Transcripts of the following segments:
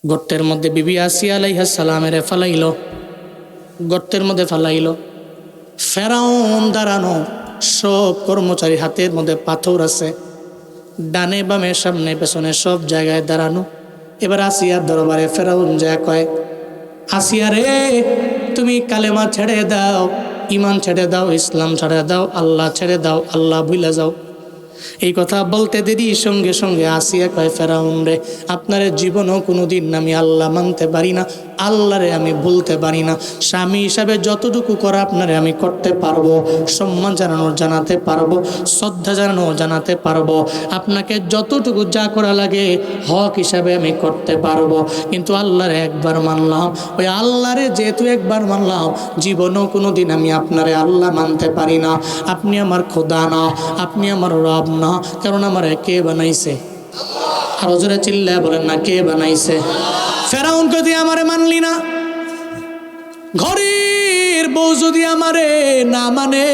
গর্তের মধ্যে বিবি আসিয়া আলাইহিস সালামের ফালাইল, গর্তের মধ্যে ফালাইল। ফেরাউন দাঁড়ানো, সব কর্মচারী হাতের মধ্যে পাথর আছে, ডানে বামে সামনে পেছনে সব জায়গায় দাঁড়ানো। এবার আসিয়ার দরবারে ফেরাউন যা কয়, আসিয়া রে, তুমি কালেমা ছেড়ে দাও, ইমান ছেড়ে দাও, ইসলাম ছেড়ে দাও, আল্লাহ ছেড়ে দাও, আল্লাহ ভুলে যাও। এই কথা বলতে দেরি সঙ্গে সঙ্গে আসিয়া কয়, ফেরাউন রে, আপনার জীবনও কোনোদিন আমি আল্লাহ মানতে পারি না, আল্লাহরে আমি ভুলতে পারি না। স্বামী হিসাবে যতটুকু করা আপনারে আমি করতে পারবো, সম্মান জানানোর জানাতে পারবো, শ্রদ্ধা জানানো জানাতে পারবো, আপনাকে যতটুকু যা করা লাগে হক হিসাবে আমি করতে পারবো। কিন্তু আল্লাহরে একবার মানলাম, ওই আল্লাহরে যেহেতু একবার মানলাম, জীবনও কোনোদিন আমি আপনারে আল্লাহ মানতে পারি না। আপনি আমার খোদা না, আপনি আমার রব না, কারণ আমার কে বানাইছে? আরো জোরে চিল্লায় বলেন না, কে বানাইছে? ফেরাউন যদি আমারে মানলি না, ঘরের বউ যদি আমারে না মানে,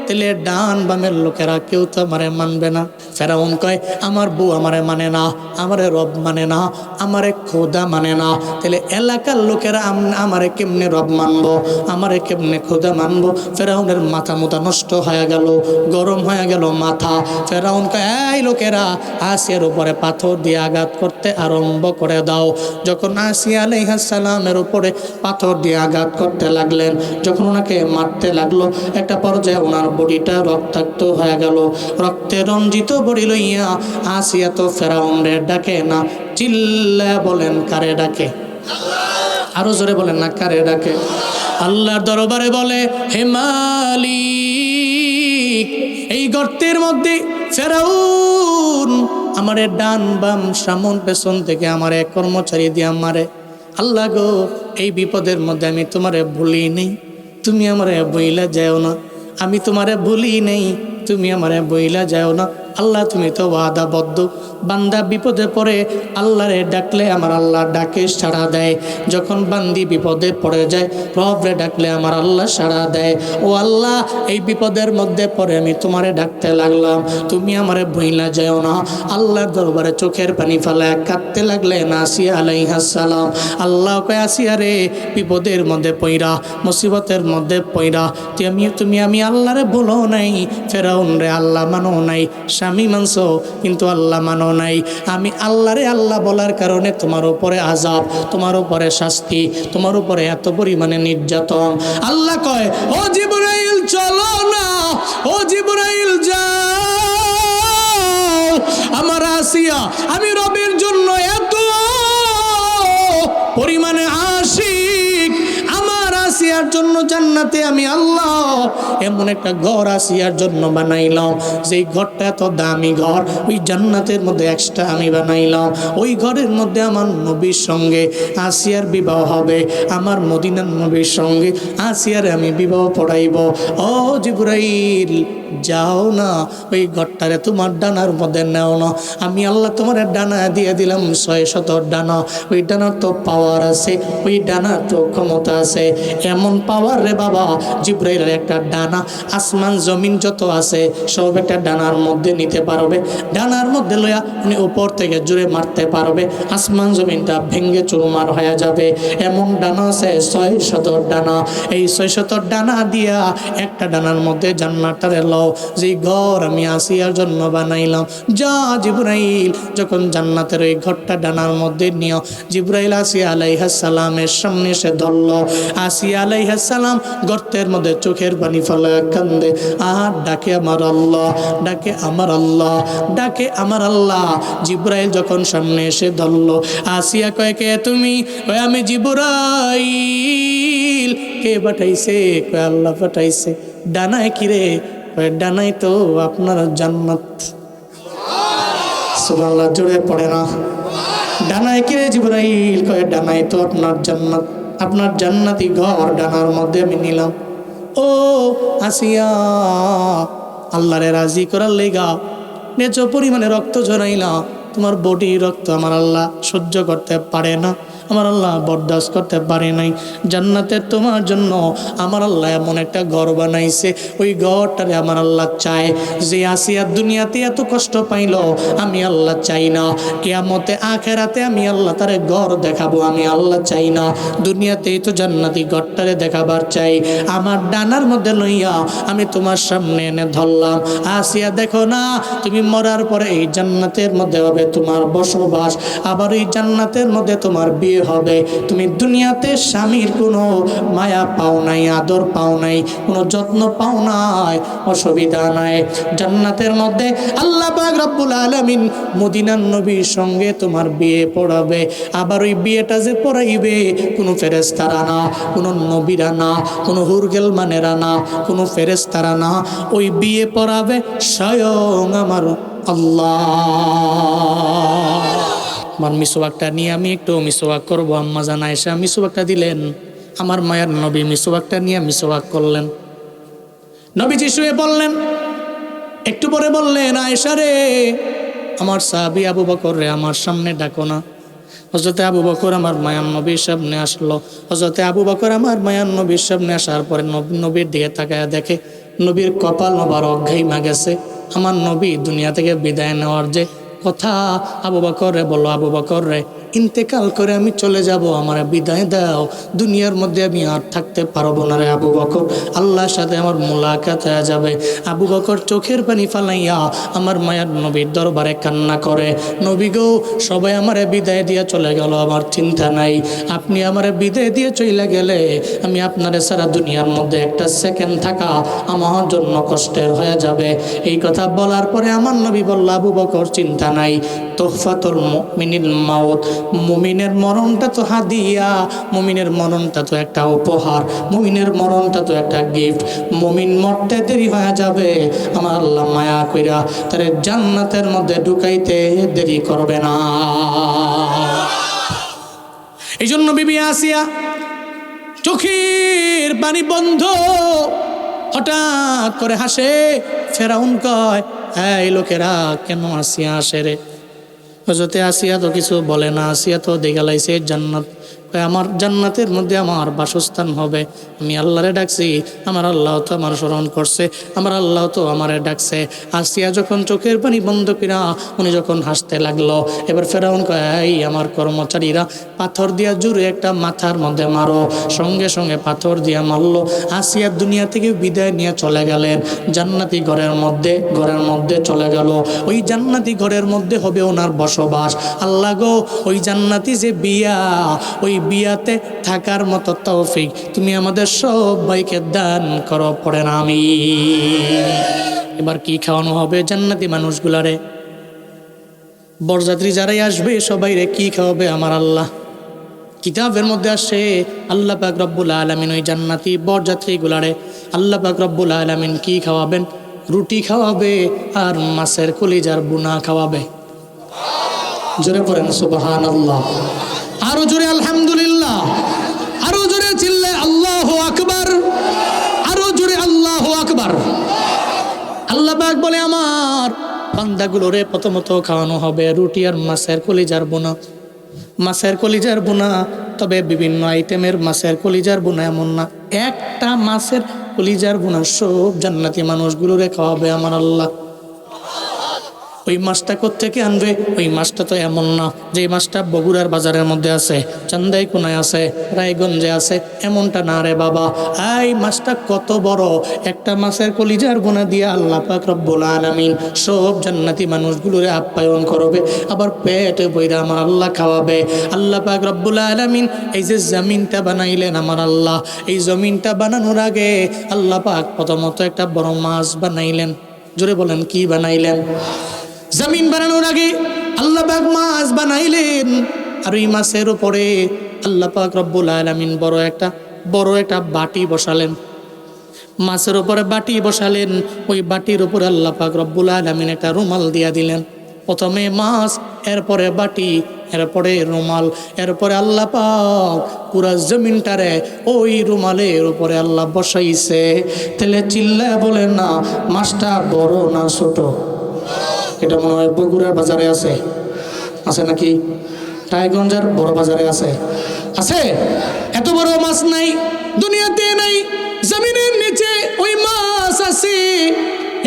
তাহলে ডান বামের লোকেরা কেউ তো আমারে মানবে না। ফেরাউন কয়, আমার বউ আমারে মানে না, আমারে রব মানে না, আমারে খোদা মানে না, তাহলে এলাকার লোকেরা আমারে কেমনে রব মানবো, আমারে কেমনে খোদা মানবো? ফেরাউনের মাথা মুথা নষ্ট হয়ে গেল, গরম হয়ে গেল মাথা। ফেরাউন কয়, এই লোকেরা আসিয়ার উপরে পাথর দিয়ে আঘাত করতে আরম্ভ করে দাও। যখন আসিয়া আলাইহিস সালামের উপরে পাথর দিয়ে আঘাত করতে লাগলেন, যখন ওনাকে মারতে লাগলো, একটা পর্যায়ে ওনার বডিটা রক্তাক্ত হয়ে গেল। রক্তে রঞ্জিত বডি লইয়া আসিয়া তো ফেরাউনরে ডাকে না, চিল্লা বলেন কারে ডাকে? আরো জোরে বলেন না, কারে ডাকে? আল্লাহর দরবারে বলে, হে মালিক, এই গর্তের মধ্যে ফেরাউন আমারে ডান বাম সামন পেছন থেকে আমারে কর্মচারী দিয়ে মারে। আল্লাহ গো, এই বিপদের মধ্যে আমি তোমারে ভুলি নেই, তুমি আমারে বইলা যাও না। আমি তোমারে ভুলি নেই, তুমি আমারে বইলা যাও না। আল্লাহ তুমি তো ওয়াদাবদ্ধ, বান্দা বিপদে পড়ে আল্লাহরে ডাকলে আমার আল্লাহ ডাকে সাড়া দেয়। যখন বান্দি বিপদে পড়ে যায়, রবরে ডাকলে আমার আল্লাহ সাড়া দেয়। ও আল্লাহ, এই বিপদের মধ্যে পড়ে আমি তোমারে ডাকতে লাগলাম, তুমি আমারে বইলা যাও না। আল্লাহর দরবারে চোখের পানি ফেলায় কাঁদতে লাগলেন আসিয়া আলাইহিস সালাম। আল্লাহ কয়, আসিয়া রে, বিপদের মধ্যে পইরা, মুসিবতের মধ্যে পইরা তুমি আমি আল্লাহরে বলো নাই, ফেরাউন রে আল্লাহ মানো নাই, স্বামী মানছো কিন্তু আল্লাহ মানো নাই। আমি আল্লাহরে আল্লাহ বলার কারণে তোমার উপরে আযাব, তোমার উপরে শাস্তি, তোমার উপরে এত পরিমাণে নির্যাতন। আল্লাহ কয়, ও জিবরাইল চলো না, ও জিবরাইল যাও, আমার আসিয়া আমি রবের জন্য এত পরিমাণে আশিক, আমার আসিয়ার জন্য জান্নাতে আমি আল্লাহ এমন একটা ঘর আসিয়ার জন্য বানাইলাম, যেই ঘরটা এত দামি ঘর, ওই জান্নাতের মধ্যে এক্সট্রা আমি বানাইলাম। ওই ঘরের মধ্যে আমার নবীর সঙ্গে আসিয়ার বিবাহ হবে, আমার মদিনার নবীর সঙ্গে আসিয়ার আমি বিবাহ পড়াইব। ও জিবরাইল যাও না, ওই ঘরটারে তোমার ডানার মধ্যে নেও না। আমি আল্লাহ তোমার ডানা দিয়ে দিলাম 600 ডানা। ওই ডানার তো পাওয়ার আছে, ওই ডানার তো ক্ষমতা আছে, এমন পাওয়ার রে বাবা। জিবরাইলের একটা ডানা আসমান জমিন যত আছে সব একটা ডানার মধ্যে নিতে পারবে। ডানার মধ্যে লইয়া উনি উপর থেকে জুড়ে মারতে পারবে, আসমান জমিনটা ভেঙ্গে চুরমার হয়ে যাবে। এমন ডানা আছে 600 ডানা। এই 600 ডানা দিয়া একটা ডানার মধ্যে জান্নাতের লও, যেই ঘর আমি আসিয়ার জন্য বানাইলাম। যা জিবরাইল, যখন জান্নাতের ওই ঘরটা ডানার মধ্যে নিও। জিবরাইল আসিয়া আলাইহিস সালামের সামনে এসে ধরল। আসিয়া আলাইহিস সালাম গর্তের মধ্যে চোখের পানি ফেলায় কান্দে, আর ডাকে আমার আল্লাহ, ডাকে আমার আল্লাহ, ডাকে আমার আল্লাহ। জিবরাইল যখন সামনে এসে ধরল, আসিয়া কয়, কে তুমি? কয়, আমি জিবরাইল। কে পাঠাইছে? কয়, আল্লাহ পাঠাইছে। ডানায় কিরে? কয়, ডানাই তো আপনার জান্নাত। সুবহানাল্লাহ, জোরে পড়ে না। ডানায় কিরে জিবরাইল? কয়, ডানাই তো আপনার জান্নাত, আপনার জান্নাতি ঘর ডানার মধ্যে আমি নিলাম। ও আসিয়া, আল্লাহরে রাজি করার লেগা নেচো পরিমাণে রক্ত ঝরাইলা, তোমার বডি রক্ত আমার আল্লাহ সহ্য করতে পারে না। আমার আল্লাহ বরদাস্ত করতে পারি নাই। জান্নাতের তোমার জন্য আমার আল্লাহ এমন একটা ঘর বানাইছে, ওই ঘরটারে আমার আল্লাহ চায়। যে আসিয়া দুনিয়াতে এত কষ্ট পাইল, আমি আল্লাহ চাই না কিয়ামতে আখেরাতে আমি আল্লাহ তারে ঘর দেখাবো, আমি আল্লাহ চাই না। দুনিয়াতেই তো জান্নাতি ঘরটারে দেখাবার চাই। আমার ডানার মধ্যে লইয়া আমি তোমার সামনে এনে ধরলাম, আসিয়া দেখো না, তুমি মরার পরে এই জান্নাতের মধ্যে হবে তোমার বসবাস, আবার এই জান্নাতের মধ্যে তোমার বিয়ে হবে। তুমি দুনিয়াতে স্বামীর কোনো মায়া পাও নাই, আদর পাও নাই, কোনো যত্ন পাও নাই, অসুবিধা নাই। জান্নাতের মধ্যে আল্লাহ পাক রব্বুল আলামিন মদিনার নবীর সঙ্গে তোমার বিয়ে পড়াবে। আবার ওই বিয়েটা যে পড়াইবে কোনো ফেরেশতারা না, কোনো নবীরা না, কোনো হুরগেল মানেরা না, কোনো ফেরেশতারা না, ওই বিয়ে পড়াবে স্বয়ং আমার আল্লাহ। আমার মিসওয়াকটা নিয়ে আমি একটু মিসওয়াক করবো। আম্মা জান আয়েশা মিসওয়াকটা দিলেন, আমার মায়ের নবী মিসওয়াকটা নিয়ে মিসওয়াক করলেন। নবীজি শুয়ে বললেন, একটু পরে বললেন, আয়েশা রে, আমার সাহাবী আবু বকর রে আমার সামনে ডাকো না। হযরতে আবু বকর আমার মায়ার নবীর সামনে আসলো। হযরতে আবু বকর আমার মায়ার নবীর সামনে আসার পরে নবীর দিকে তাকায় দেখে নবীর কপাল মোবারক ঘাইমা গেছে। আমার নবী দুনিয়া থেকে বিদায় নেওয়ার যে কথা আবু বকর রে বললো, আবু বকর রে, ইন্তেকাল করে আমি চলে যাব, আমার বিদায় দাও, দুনিয়ার মধ্যে আমি আর থাকতে পারবো না রে আবু বকর, আল্লাহর সাথে আমার মোলাকাত হয়ে যাবে। আবু বকর চোখের পানি ফালাইয়া আমার মায়ার নবীর দরবারে কান্না করে, নবী গো, সবাই আমারে বিদায় দিয়ে চলে গেল, আমার চিন্তা নাই, আপনি আমারে বিদায় দিয়ে চলে গেলে আমি আপনারে সারা দুনিয়ার মধ্যে একটা সেকেন্ড থাকা আমার জন্য কষ্টের হয়ে যাবে। এই কথা বলার পরে আমার নবী বলল, আবু বকর চিন্তা নাই, তোহফাতুল মুমিনিল মাউত, মুমিনের মরণটা তো হাদিয়া, মুমিনের মরণটা তো একটা উপহার, মুমিনের মরণটা তো একটা গিফট। মুমিন মরতে দেরি হয়ে যাবে, আমার আল্লাহ মায়া কইরা তারে জান্নাতের মধ্যে ঢুকাইতে দেরি করবে না। এই জন্য বিবি আসিয়া চোখের পানি বন্ধ, হঠাৎ করে হাসে। ফেরাউন কয়, এই লোকেরা কেন আসিয়া আসে রে? হযরতে আসিয়া তো কিছু বলে না, আসিয়া তো দেখালাইছে জান্নাত, আমার জান্নাতের মধ্যে আমার বাসস্থান হবে। আমি আল্লাহরে ডাকছি, আমার আল্লাহ তো আমার স্মরণ করছে, আমার আল্লাহ তো আমারে ডাকছে। আসিয়া যখন চোখের পানি বন্ধ কিনা উনি যখন হাসতে লাগলো, এবার ফেরাউন কয়, এই আমার কর্মচারীরা পাথর দিয়া জুড়ে একটা মাথার মধ্যে মারো। সঙ্গে সঙ্গে পাথর দিয়া মারলো। আসিয়া দুনিয়া থেকে বিদায় নিয়ে চলে গেলেন, জান্নাতি ঘরের মধ্যে চলে গেল। ওই জান্নাতি ঘরের মধ্যে হবে ওনার বসবাস। আল্লাহ গো, ওই জান্নাতি যে বিয়া, ওই বিয়াতে থাকার মতো তৌফিক তুমি আমাদের সবাইকে দান করো, পড়ে না আমি। এবার কি খাওয়ানো হবে জান্নাতি মানুষগুলারে? বরযাত্রী যারাই আসবে সবাই রে কি খাওয়াবে আমার আল্লাহ? কিতাবের মধ্যে আসে আল্লাহ পাক রব্বুল আলামিন ওই জান্নাতি বরযাত্রী গুলারে আল্লাহ পাক রব্বুল আলামিন কি খাওয়াবেন? রুটি খাওয়াবে আর মাছের কলিজার বুনা খাওয়াবে। জোরে পড়েন সুবহানাল্লাহ, আরো জোরে আলহামদুলিল্লাহ, আরো জোরে চিল্লে আল্লাহু আকবার, আরো জোরে আল্লাহু আকবার। আল্লাহ পাক বলে, আমার বান্দাগুলোরে প্রথমত খাওয়ানো হবে রুটি আর মাছের কলিজার বোনা। মাছের কলিজার বোনা, তবে বিভিন্ন আইটেমের মাছের কলিজার বোনা, এমন না একটা মাছের কলিজার বোনা সব জান্নাতি মানুষগুলোরে খাওয়াবে আমার আল্লাহ। ওই মাছটা কোত্থেকে আনবে? ওই মাছটা তো এমন না যে মাছটা বগুড়ার বাজারের মধ্যে আছে, চান্দাইকোনায় আছে, রায়গঞ্জে আছে, এমনটা না রে বাবা। এই মাছটা কত বড়, একটা মাছের কলিজার বোনা দিয়ে আল্লাহ পাক রব্বুল আলামিন সব জান্নাতি মানুষগুলোরে আপ্যায়ন করবে, আবার পেটে বইরা আমার আল্লাহ খাওয়াবে। আল্লাহ পাক রব্বুল আলামিন এই যে জমিনটা বানাইলেন আমার আল্লাহ, এই জমিনটা বানানোর আগে আল্লাহ পাক প্রথমত একটা বড় মাছ বানাইলেন। জোরে বলেন, কি বানাইলেন? জমিন বানানোর আগে আল্লাহ পাক মাছ বানাইলেন, আর ওই মাছের উপরে আল্লাহ পাক রব্বুল আলামিন বড় একটা বাটি বসালেন। মাছের উপরে বাটি বসালেন, ওই বাটির উপরে আল্লাহ পাক রব্বুল আলামিন একটা রুমাল দিয়া দিলেন। প্রথমে মাছ, এরপরে বাটি, এরপরে রুমাল, এরপরে আল্লাহ পাক পুরা জমিনটারে ওই রুমালের উপরে আল্লাহ বসাইছে। তাহলে চিল্লায় বলেন না, মাছটা বড় না ছোট? এটা মনে হয় বগুড়ার বাজারে আছে নাকি? রায়গঞ্জের বড় বাজারে আছে, আছে? এত বড় মাছ নাই দুনিয়াতে, নাই জমিনের নিচে ওই মাছ আছে।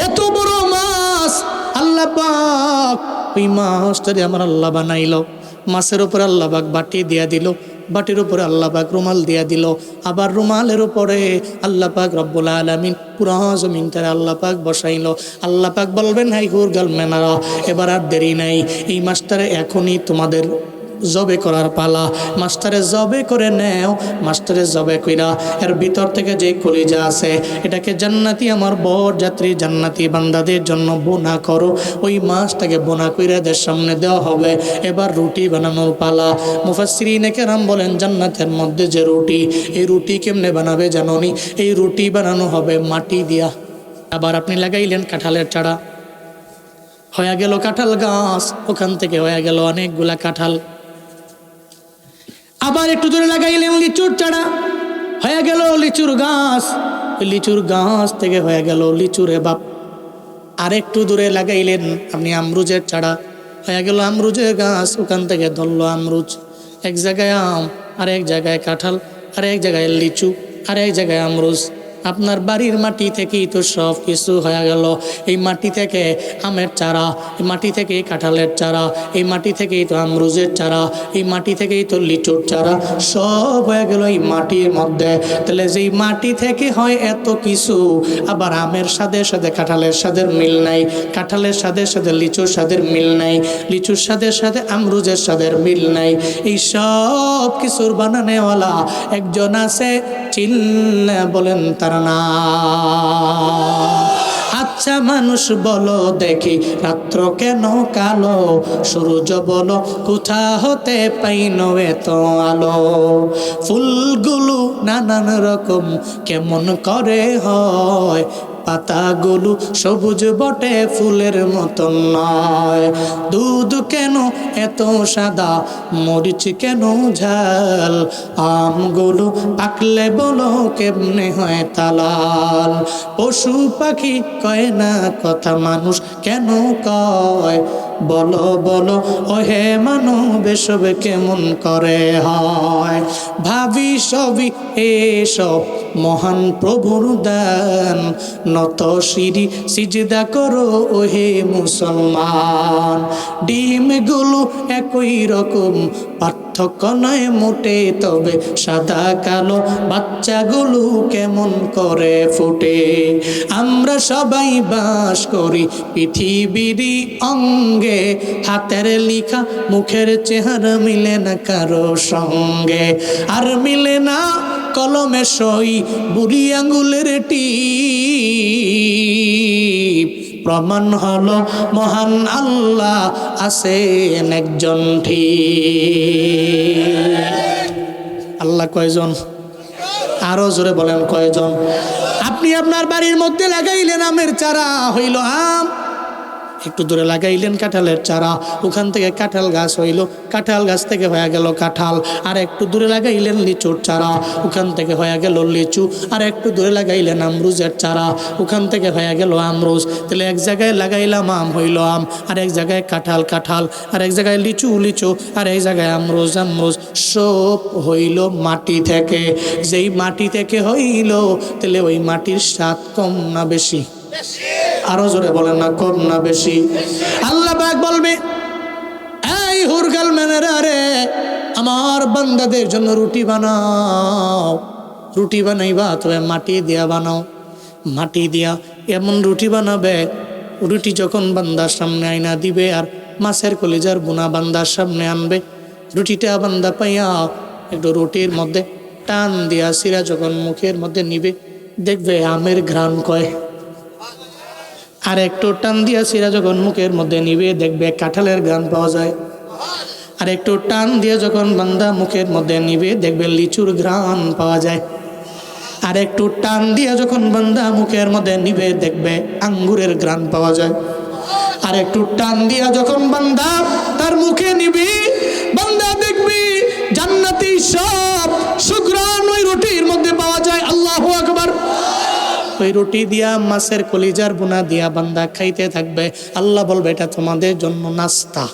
এত বড় মাছ আল্লাহ পাক ওই মাছটারে আমার আল্লাহ বানাইলো। মাছের উপরে আল্লাহ পাক বাটি দিয়া দিল, বাটির উপরে আল্লাহ পাক রুমাল দিয়া দিল, আবার রুমালের উপরে আল্লাহ পাক রব্বুল আলামিন পুরা জমিনটারে আল্লাহ পাক বসাইলো। আল্লাহ পাক বলবেন, হাই হুর গাল মেনারা, এবার আর দেরি নাই, এই মাছটারে এখনই তোমাদের জবে করার পালা। মাস্টারে জবে করে নেও, মাস্টারে জবে কইরা এর ভিতর থেকে যে কলিজা আছে এটাকে জান্নাতি আমার বর যাত্রী জান্নাতি বান্দাদের জন্য বোনা করো। ওই মাছটাকে বোনা কইরা এদের সামনে দেওয়া হবে। এবার রুটি বানানোর পালা। মুফাসসিরিনে কেরাম বলেন, জান্নাতের মধ্যে যে রুটি, এই রুটি কেমনে বানাবে জানোনি? এই রুটি বানানো হবে মাটি দিয়া। আবার আপনি লাগাইলেন কাঁঠালের চারা, হয়ে গেল কাঁঠাল গাছ, ওখান থেকে হয়ে গেল অনেকগুলা কাঁঠাল। আবার একটু দূরে লাগাইলেন লিচুর চারা, হয়ে গেল লিচুর গাছ, লিচুর গাছ থেকে হয়ে গেল লিচুরে বাপ। আর একটু দূরে লাগাইলেন আপনি আমরুজের চারা, হয়ে গেল আমরুজের গাছ, ওখান থেকে ধরলো আমরুজ। এক জায়গায় আম, আর এক জায়গায় কাঁঠাল, আর এক জায়গায় লিচু, আর এক জায়গায় আমরুজ। আপনার বাড়ির মাটি থেকেই তো সব কিছু হয়ে গেল। এই মাটি থেকে আমের চারা, এই মাটি থেকেই কাঁঠালের চারা, এই মাটি থেকেই তো আমরুজের চারা, এই মাটি থেকেই তো লিচুর চারা, সব হয়ে গেল এই মাটির মধ্যে। তাহলে যেই মাটি থেকে হয় এত কিছু, আবার আমের স্বাদের সাথে কাঁঠালের স্বাদের মিল নাই, কাঁঠালের স্বাদের সাথে লিচুর স্বাদের মিল নাই, লিচুর স্বাদের সাথে আমরুজের স্বাদের মিল নাই। এই সব কিছুর বানানেওয়ালা একজন আছে, চিল্লা বলেন তার নাম। আচ্ছা মানুষ বলো দেখি, রাত্র কেন কালো? সূর্য বলো কোথা হতে পাইনো এত আলো? ফুলগুলো নানান রকম কেমন করে হয়, পাতাগুলো সবুজ বটে ফুলের মতন নয়। দুধ কেন এত সাদা, মরিচ কেন ঝাল? আমগুলো পাকলে বলো কেমনে হয় তালাল? পশু পাখি কয় না কথা, মানুষ কেন কয়? বলো বলো ওহে মানব এসব কেমন করে হয়? ভাবি সবই এসব মহান প্রভুর দান, নত শিরি সিজদা করো ওহে মুসলমান। ডিমগুলো একই রকম, পার্থক্য নয় মোটে, তবে সাদা কালো বাচ্চাগুলো কেমন করে ফুটে? আমরা সবাই বাস করি পৃথিবীরই অঙ্গে, হাতের লেখা মুখের চেহারা মিলে না কারো সঙ্গে, আর মিলে না কলমে সই বুড়ি আঙ্গুলের টিপ। প্রমাণ হলো মহান আল্লাহ আছেন একজন ঠিক। আল্লাহ কয়জন? আরো জোরে বলেন কয়জন? আপনি আপনার বাড়ির মধ্যে লাগাইলেন আমের চারা, হইল আম। একটু দূরে লাগাইলেন কাঁঠালের চারা, ওখান থেকে কাঁঠাল গাছ হইল, কাঁঠাল গাছ থেকে হয়ে গেল কাঁঠাল। আর একটু দূরে লাগাইলেন লিচুর চারা, ওখান থেকে হয়ে গেল লিচু। আর একটু দূরে লাগাইলেন আমরুজের চারা, ওখান থেকে হয়ে গেল আমরুজ। তাহলে এক জায়গায় লাগাইলাম আম, হইল আম, আর এক জায়গায় কাঁঠাল কাঁঠাল, আর এক জায়গায় লিচু লিচু, আর এক জায়গায় আমরুজ আমরুজ। সব হইল মাটি থেকে। যেই মাটি থেকে হইল, তাহলে ওই মাটির স্বাদ কম না বেশি? আরো জোরে বলেন না, কম না বেশি? আল্লাহ পাক বলবে, এই হুরগাল মেনেরা রে, আমার বান্দাদের জন্য রুটি বানাও। রুটি বানাইবা তবে মাটি দিয়া বানাও, মাটি দিয়া এমন রুটি বানাবে, রুটি যখন বান্দার সামনে আইনা দিবে আর মাছের কলিজার বোনা বান্দার সামনে আনবে, রুটিটা বান্দা পাইয়া একটু রুটির মধ্যে টান দিয়া সিরা যখন মুখের মধ্যে নিবে, দেখবে আমের ঘ্রাণ কয়। আর একটু টান দিয়া সিরা যখন মুখের মধ্যে নিবে, দেখবে কাঁঠালের ঘ্রাণ পাওয়া যায়। আর একটু টান দিয়ে যখন বান্দা মুখের মধ্যে নিবে, দেখবে লিচুর ঘ্রাণ পাওয়া যায়। আর একটু টান দিয়ে যখন বান্দা মুখের মধ্যে নিবে, দেখবে আঙ্গুরের ঘ্রাণ পাওয়া যায়। আর একটু টান দিয়া যখন বান্দা তার মুখে নিবে, বান্দা দেখবি জান্নাতি সব সুঘ্রাণ ওই রুটির মধ্যে পাওয়া যায়। আল্লাহু আকবার। ওই রুটি দিয়া মাছের কলিজার বোনা দিয়া বান্দা খাইতে থাকবে। আল্লাহ বলবে, এটা তোমাদের জন্য নাস্তা।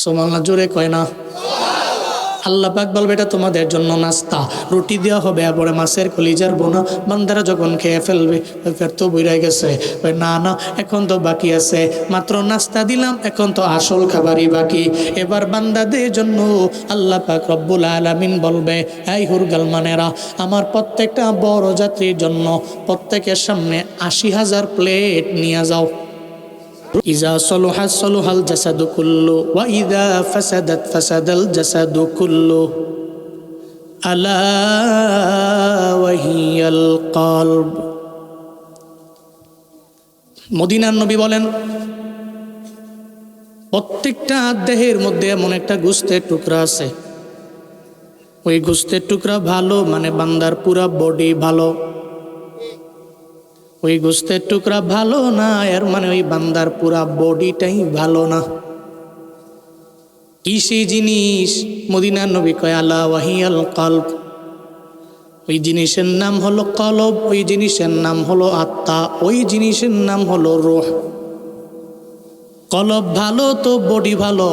সুবহানাল্লাহ জোরে কয় না। আল্লাহ পাক বলবে এটা তোমাদের জন্য নাস্তা, রুটি দেওয়া হবে পরে মাছের কলিজার বোনা। বান্দারা যখন খেয়ে ফেলবে ফের তো বইরা গেছে, না না এখন তো বাকি আছে, মাত্র নাস্তা দিলাম, এখন তো আসল খাবারই বাকি। এবার বান্দাদের জন্য আল্লাহ পাক রব্বুল আলামিন বলবে, এই হুরগালমানেরা, আমার প্রত্যেকটা বড় যাত্রীর জন্য প্রত্যেকের সামনে ৮০,০০০ প্লেট নিয়ে যাও। ইজা সলুহা সলুহাল জাসাদু কুল্লু ওয়া ইজা ফাসাদাত ফাসাদাল জাসাদু কুল্লু আলা ওয়াহিয়াল কলব। মদিনার নবী বলেন, প্রত্যেকটা দেহের মধ্যে এমন একটা গোশতের টুকরা আছে, ওই গোশতের টুকরা ভালো মানে বান্দার পুরা বডি ভালো। ওই গোশতের টুকরা ভালো না এর মানে ওই বান্দার পুরা বডিটাই ভালো না। কি সেই জিনিস? মদিনার নবী কয় আলা ওয়াহিয়াল কলব। ওই জিনিসের নাম হলো কলব, ওই জিনিসের নাম হলো আত্মা, ওই জিনিসের নাম হলো রূহ। কলব ভালো তো বডি ভালো,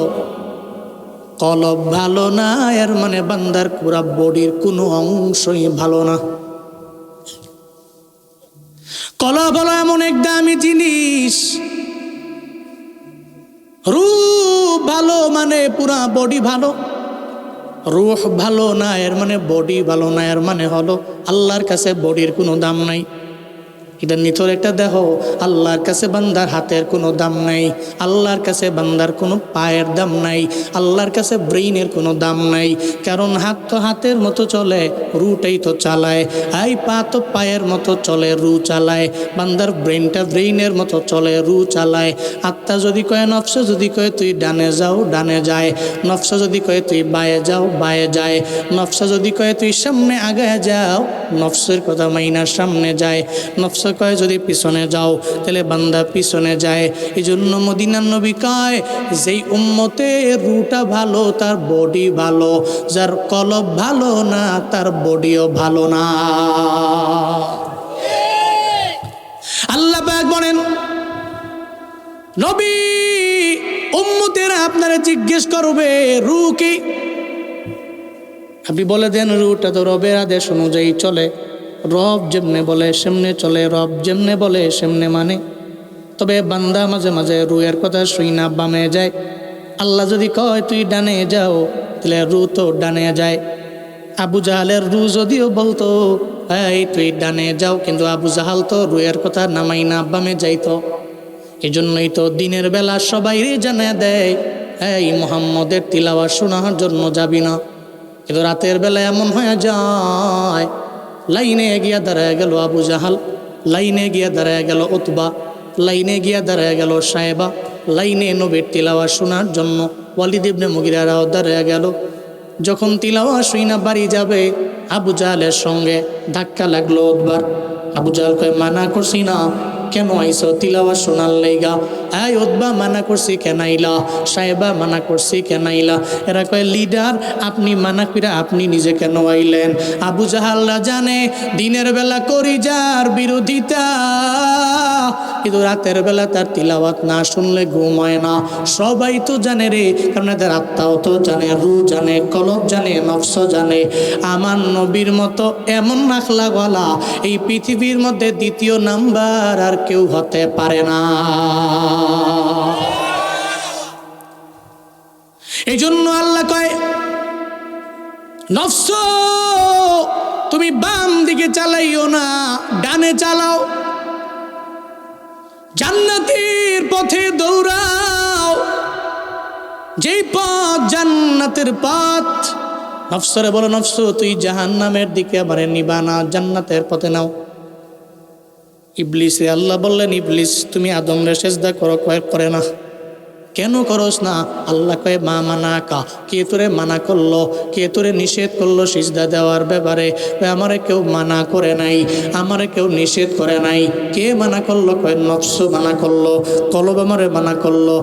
কলব ভালো না এর মানে বান্দার পুরা বডির কোনো অংশই ভালো না। কলব হলো এমন এক দামি জিনিস, রূহ ভালো মানে পুরা বডি ভালো, রূহ ভালো না এর মানে বডি ভালো না, এর মানে হলো আল্লাহর কাছে বডির কোনো দাম নাই। এটা নিথর একটা দেহ, আল্লাহর কাছে বান্দার হাতের কোনো দাম নাই, আল্লাহর কাছে বান্দার কোনো পায়ের দাম নাই, আল্লাহর কাছে ব্রেইনের কোনো দাম নাই। কারণ হাত তো হাতের মতো চলে, রুটাই তো চালায়। এই পা তো পায়ের মতো চলে, রু চালায়। বান্দার ব্রেইনটা ব্রেইনের মতো চলে, রু চালায়। আত্মা যদি কয়, নফস যদি কয় তুই ডানে যাও, ডানে যায়। নফস যদি কয় তুই বায়ে যাও, বায়ে যায়। নফস যদি কয় তুই সামনে আগায় যাও, নফসের কথা মাইনার সামনে যায়। নফস কয় যদি পিছনে যাও, তাহলে বান্দা পিছনে যায়। এই জন্য মদিনার নবী কয়, যেই উম্মতের রুটা ভালো তার বডি ভালো, যার কলব ভালো না তার বডিও ভালো না। আল্লাহ পাক বলেন, নবী উম্মতেরা আপনারা জিজ্ঞেস করবে রু কি? আপনি বলে দেন রুটা তো রবের আদেশ অনুযায়ী চলে, রব যেমনে বলে সেমনে চলে, রব যেমনে বলে সেমনে মানে। তবে বান্দা মাঝে মাঝে রুয়ের কথা শুই না বামে যায়। আল্লাহ যদি কয় তুই ডানে যাও, তাহলে রু তো ডানে যায়। আবু জাহালের রু যদিও বলতো এই তুই ডানে যাও, কিন্তু আবু জাহাল তো রুয়ের কথা নামাই না বামে যাইতো। এই জন্যই তো দিনের বেলা সবাই জানা দেয় এই মুহাম্মদের তিলাওয়াত শোনার জন্য যাবি না, কিন্তু রাতের বেলা এমন হয়ে যায় লাইনে গিয়া দাঁড়ায় গেল আবু জাহাল, লাইনে গিয়া দাঁড়ায় গেল উতবা, লাইনে গিয়া দাঁড়ায় গেল সাহেবা, লাইনে নবীর তিলাওয়াত শোনার জন্য ওয়ালিদ ইবনে মুগিরারাও দাঁড়ায় গেল। যখন তিলাওয়াত শুইনা বাড়ি যাবে, আবু জাহালের সঙ্গে ধাক্কা লাগলো উতবার। আবু জাহাল কয় মানা করছি না, কেন আইসো তিলাওয়াত শোনার লাইগা? এই উতবা মানা করছি কেন আইলা? সাহেবা মানা করছি কেন আইলা? এরা কয় লিডার আপনি মানা কইরা আপনি নিজে কেন আইলেন? আবু জাহালরা জানে দিনের বেলা করি যার বিরোধিতা, কিন্তু রাতের বেলা তার তিলাওয়াত না শুনলে ঘুম হয় না। সবাই তো জানে রে, কারণ এদের আত্মাও তো জানে, রু জানে, কলব জানে, নফস জানে। আমার নবীর মতো এমন আখলাকওয়ালা এই পৃথিবীর মধ্যে দ্বিতীয় নাম্বার আর কেউ হতে পারে না। এই জন্য আল্লাহ কয়, নফস তুমি বাম দিকে চালাইও না, ডানে চালাও, জান্নাতের পথে দৌড়াও। যেই পথ জান্নাতের পথ। নফসরে বলো, নফস তুই জাহান্নামের দিকে আমারে নিবা না, জান্নাতের পথে নাও। ইবলিসে আল্লাহ বললেন, ইবলিস তুমি আদমরে সেজদা করো, কয় করে না। কেন করস না? আল্লাহ কয় মা মানা কা, কে তোরে মানা করলো, কে তোরে নিষেধ করলো সিজদা দেওয়ার ব্যাপারে? আমারে কেউ মানা করে নাই, আমারে কেউ নিষেধ করে নাই। কে মানা করলো? কয় নফস মানা করলো, কলব আমারে মানা করলো।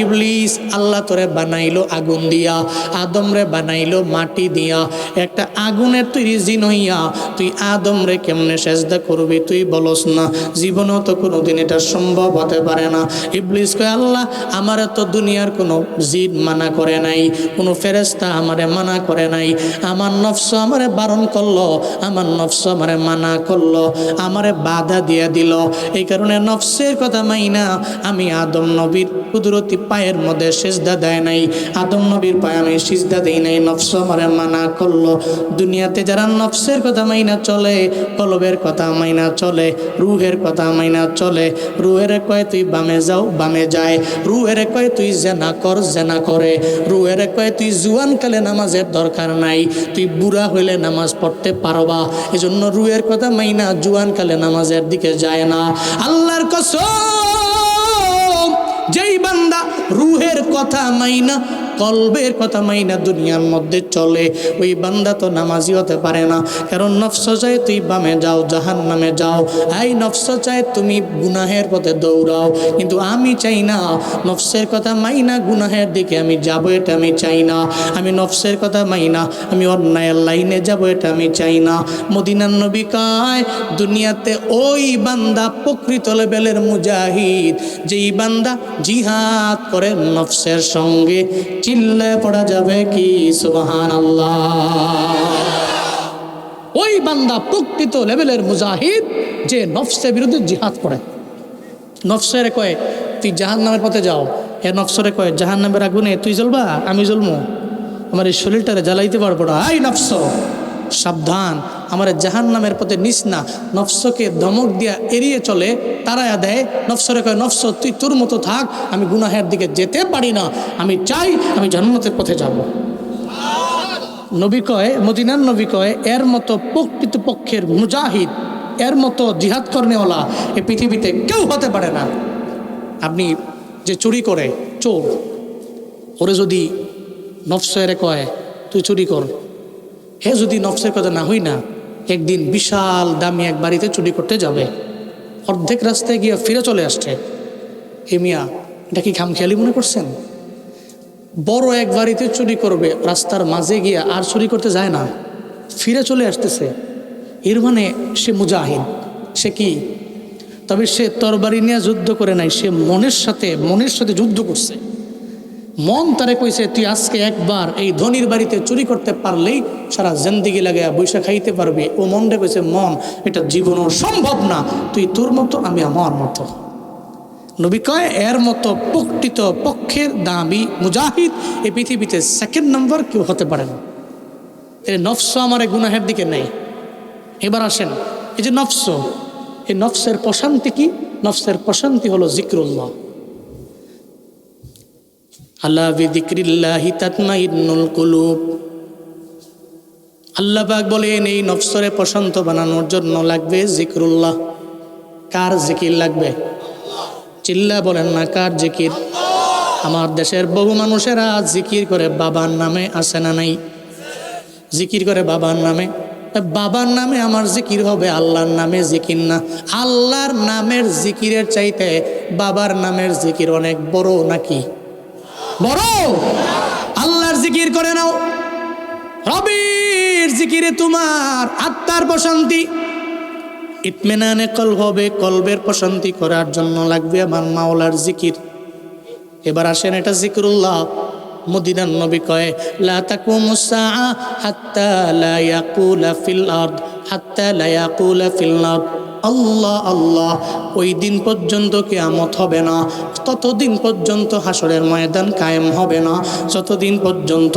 ইবলিস আল্লাহ তোরে বানাইলো আগুন দিয়া, আদমরে বানাইলো মাটি দিয়া। একটা আগুনের তৈরি জিন হইয়া তুই আদমরে কেমনে সেজদা করবি? তুই বলস না, জীবনেও তো কোনোদিন এটা সম্ভব হতে পারে না। ইবলিস কয় আল্লাহ আমারে তো দুনিয়ার কোনো জিন মানা করে নাই, কোনো ফেরেশতা আমারে মানা করে নাই। আমার নফস আমারে বারণ করলো, আমার নফস আমারে মানা করলো, আমারে বাধা দিয়ে দিল। এই কারণে নফসের কথা মাইনা আমি আদম নবীর কুদরতি পায়ের মধ্যে সিজদা দেয় নাই, আদম নবীর পায়ে আমি সিজদা দেই নাই, নফস আমারে মানা করলো। দুনিয়াতে যারা নফসের কথা মাইনা চলে, কলবের কথা মাইনা চলে, রুহের কথা মাইনা চলে, রুহের কয় তুই বামে যাও বামে যায়, রুহের কয় তুই জেনা কর জেনা করে, রুহের কয় তুই জুয়ান কালে নামাজের দরকার নাই, তুই বুড়া হইলে নামাজ পড়তে পারবা। এজন্য রুহের কথা মাইনা জুয়ান কালে নামাজের দিকে যায় না। আল্লাহর কসম, যেই বান্দা রুহের কথা মাইনা কলবের কথা মাইনা দুনিয়ার মধ্যে চলে, ওই বান্দা তো নামাজি হতে পারে না। কারণ নফস চায় তুই বামে যাও জাহান্নামে যাও, এই নফস চায় তুমি গুনাহের পথে দৌড়াও, কিন্তু আমি চাই না নফসের কথা মাইনা গুনাহের দিকে আমি যাব, এটা আমি চাই না। আমি নফসের কথা মাইনা আমি অন্যায়ের লাইনে যাব, এটা আমি চাই না। মদিনার নবী কয় দুনিয়াতে ওই বান্দা প্রকৃত লেভেলের মুজাহিদ, যেই বান্দা জিহাদ করে নফসের সঙ্গে। চিল্লায় পড়া যাবে কি সুবহানাল্লাহ। ওই বান্দা প্রকৃত লেভেলের মুজাহিদ, যে নফসের বিরুদ্ধে জিহাদ করে। নফসের কয় তুই জাহান্নামের পথে যাও, এ নফসরে কয় জাহান্নামের আগুনে তুই জ্বলবা আমি জ্বলবো, আমার এই শরীরটারে জ্বালাইতে পারবো না। এই নফস সাবধান, আমার জাহান্নামের পথে নিস না। নফসকে ধমক দিয়া এড়িয়ে চলে, তারায়া দেয়। নফসরে কয় নফস তুই তোর মতো থাক, আমি গুনাহের দিকে যেতে পারি না, আমি চাই আমি জান্নাতের পথে যাব। নবী কয়, মদিনার নবী কয় এর মতো প্রকৃত পক্ষের মুজাহিদ, এর মতো জিহাদ করনেওয়ালা এই পৃথিবীতে কেউ হতে পারে না। আপনি যে চুরি করে চোর, ওরে যদি নফসের কয় তুই চুরি কর, হে যদি নফসের কথা না হই না, একদিন বিশাল দামি এক বাড়িতে চুরি করতে যাবে, অর্ধেক রাস্তায় গিয়ে ফিরে চলে আসছে। হে মিয়া, এটা কি খামখেয়ালি মনে করছেন? বড় এক বাড়িতে চুরি করবে, রাস্তার মাঝে গিয়া আর চুরি করতে যায় না, ফিরে চলে আসতেছে। এর মানে সে মুজাহিদ। সে কি? তবে সে তরবারি নিয়ে যুদ্ধ করে নাই, সে মনের সাথে যুদ্ধ করছে। মন তারে কইছে তুই আজকে একবার এই ধনির বাড়িতে চুরি করতে পারলেই সারা জিন্দেগি লাগে বৈশা খাইতে পারবি। ও মনটা কইছে মন এটা জীবনও সম্ভব না, তুই তোর মতো আমি আমার মতো। নবী কয় এর মতো প্রকৃত পক্ষের দাবি মুজাহিদ এই পৃথিবীতে সেকেন্ড নাম্বার কেউ হতে পারে না। এই নফস আমার গুনাহের দিকে নেই। এবার আসেন, এই যে নফস, এই নফসের প্রশান্তি কি? নফসের প্রশান্তি হলো জিক্রুল্লাহ। আলা বিযিক্রিল্লাহি তাতমাইন্নুল কুলুব। আল্লাহ পাক বলেন এই নফসরে প্রশান্ত বানানোর জন্য লাগবে জিক্রুল্লাহ। কার জিকির লাগবে? চিল্লা বলেন না, কার জিকির? আমার দেশের বহু মানুষেরা জিকির করে বাবার নামে, আছে না নাই? জিকির করে বাবার নামে। বাবার নামে আমার জিকির হবে, আল্লাহর নামে জিকির না। আল্লাহর নামের জিকিরের চাইতে বাবার নামের জিকির অনেক বড় নাকি? বড়। আল্লাহর জিকির করে নাও, রবের জিকিরে তোমার আত্মার প্রশান্তি, ইতমিনানে কলব হবে। কলবের প্রশান্তি করার জন্য লাগবে আমার মাওলার জিকির। এবার আসেন, এটা জিকরুল্লাহ। মদিনার নবী কয় লা তাকুমুস সাআ হাত্তা লা ইয়াকুলা ফিল আরদ, হাত্তা লা ইয়াকুলা ফিল আরদ আল্লাহ আল্লাহ। ওই দিন পর্যন্ত কিয়ামত হবে না, ততদিন পর্যন্ত হাসরের ময়দান কায়েম হবে না, যতদিন পর্যন্ত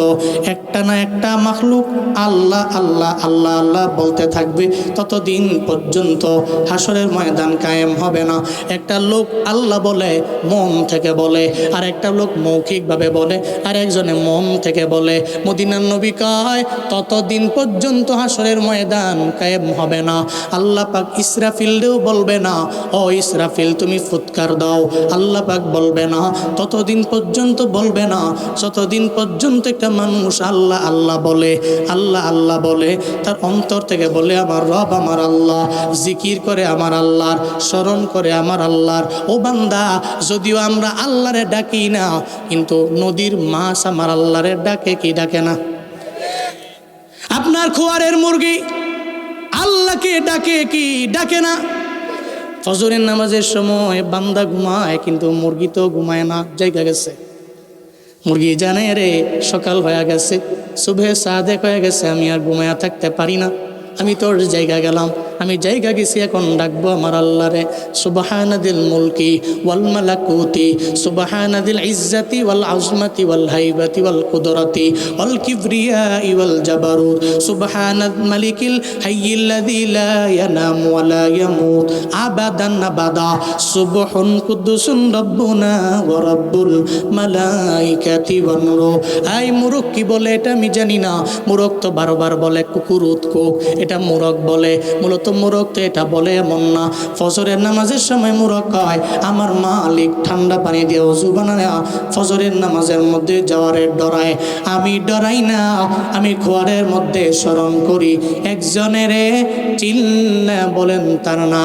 একটা না একটা মাখলুক আল্লাহ আল্লাহ আল্লাহ আল্লাহ বলতে থাকবে, ততদিন পর্যন্ত হাসরের ময়দান কায়েম হবে না। একটা লোক আল্লাহ বলে, মন থেকে বলে, আর একটা লোক মৌখিকভাবে বলে, আর একজনে মন থেকে বলে। মদিনার নবী কয় ততদিন পর্যন্ত হাসরের ময়দান কায়েম হবে না। আল্লাহ পাক ইসরাফিলও বলবে না, ও ইসরাফিল তুমি ফুৎকার দাও। আল্লাহ পাক বলবে না, ততদিন পর্যন্ত বলবে না যতদিন পর্যন্ত একটা মানুষ আল্লাহ আল্লাহ বলে, আল্লাহ আল্লাহ বলে, তার অন্তর থেকে বলে আমার রব আমার আল্লাহ, জিকির করে আমার আল্লাহর, স্মরণ করে আমার আল্লাহর। ও বান্দা, যদিও আমরা আল্লাহরে ডাকি না, কিন্তু নদীর মাছ আমার আল্লাহরে ডাকে কি ডাকে না? আপনার খোয়ারের মুরগি আল্লাহকে ডাকে কি ডাকে না? ফজরের নামাজের সময় বান্দা ঘুমায়, কিন্তু মুরগি তো ঘুমায় না, জায়গা গেছে। মুরগি জানে রে সকাল হয়ে গেছে, সুবহে সাদেক হয়ে গেছে, আমি আর ঘুমায়া থাকতে পারি না, আমি তোর জায়গা গেলাম, আমি জায়গা গেছি, এখন ডাকবো আমার আল্লাহরে। সুবহানাদিল মুলকি ওয়াল মালাকুতি, সুবহানাদিল ইজ্জাতি ওয়াল আজমাতি ওয়াল হাইবাতি ওয়াল কুদরতি ওয়াল কিবরিয়াই ওয়াল জাবারুত, সুবহানাল মালিকিল হাইয়িল্লাযী লা ইয়ানামু ওয়া লা ইয়ামুত আবাদান আবাদা, সুবহুন কুদ্দুসুন রাব্বুনা ওয়া রাব্বুল মালাইকাতি ওয়ান রূহ। আই মুরগ কি বলে এটা আমি জানি না, মুরগ তো বারবার বলে কুকুর উৎকুক, এটা মুরগ বলে, মূলত মুরগ তো এটা বলে এমন না। ফজরের নামাজের সময় মুরগ কয় আমার মালিক ঠান্ডা পানি দিয়ে ওযু বানায় ফজরের নামাজের মধ্যে যাওয়ারে ডরায়, আমি ডরাই না, আমি খোয়ারের মধ্যে স্মরণ করি একজনের, চিল্লা বলেন তার না।